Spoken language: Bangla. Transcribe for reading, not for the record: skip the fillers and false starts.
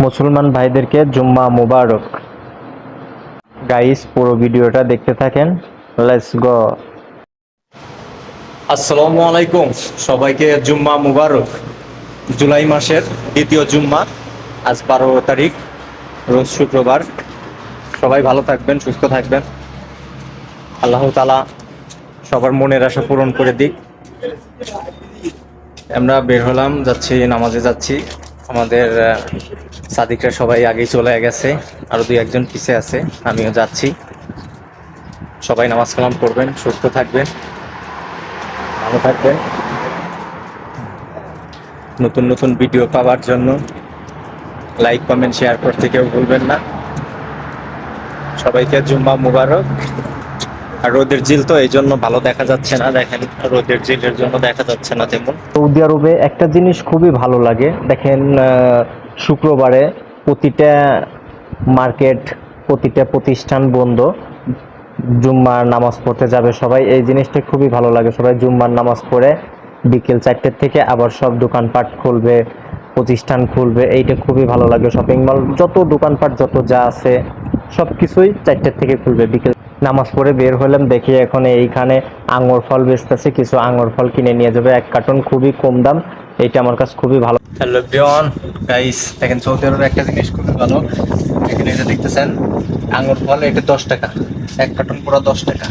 মুসলমান ভাইদেরকে জুম্মা মুবারক। গাইস, পুরো ভিডিওটা দেখতে থাকেন। Let's go. আসসালামু আলাইকুম, সবাইকে জুম্মা মুবারক। জুলাই মাসের দ্বিতীয় জুম্মা, আজ 12 তারিখ, রোজ শুক্রবার। সবাই ভালো থাকবেন, সুস্থ থাকবেন। আল্লাহ তাআলা সবার মনের আশা পূরণ করে দিক। আমরা বের হলাম, যাচ্ছি, নামাজে যাচ্ছি। আমাদের সাদিকরা সবাই আগেই চলে গেছে, আরো দুই একজন পিছে আছে, আমিও যাচ্ছি। সবাই নামাজ কালাম করবেন, সুস্থ থাকবেন, ভালো থাকবেন। নতুন নতুন ভিডিও পাওয়ার জন্য লাইক, কমেন্ট, শেয়ার করতে কেউ ভুলবেন না। সবাইকে জুম্মা মুবারক। আর রোদের জিল তো এই জন্য ভালো দেখা যাচ্ছে না, দেখেন, রোদের জিলের জন্য দেখা যাচ্ছে না তেমন। সৌদি আরবে একটা জিনিস খুবই ভালো লাগে, দেখেন, শুক্রবারে প্রতিটা মার্কেট, প্রতিটা প্রতিষ্ঠান বন্ধ। জুম্মার নামাজ পড়তে যাবে সবাই, এই জিনিসটা খুবই ভালো লাগে। সবাই জুম্মার নামাজ পড়ে বিকেল 4টের থেকে আবার সব দোকানপাট খুলবে, প্রতিষ্ঠান খুলবে, এইটা খুবই ভালো লাগে। শপিং মল, যত দোকানপাট, যত যা আছে সব কিছুই 4টের থেকে খুলবে। বিকেল নামাজ পড়ে বের হলাম, দেখি এখন এইখানে আঙ্গুর ফল বেচতেছে, কিছু আঙ্গুর ফল কিনে নিয়ে যাবে, 1 কার্টন, খুবই কম দাম। এইটা আমার কাছে খুবই ভালো। হ্যালো এভরিওয়ান, গাইস, দেখেন সৌদি আরবের একটা জিনিস খুবই ভালো। এখানে এটা দেখতেছেন, আঙুর ফল, এটা 10 টাকা, 1 কার্টন পুরো 10 টাকা।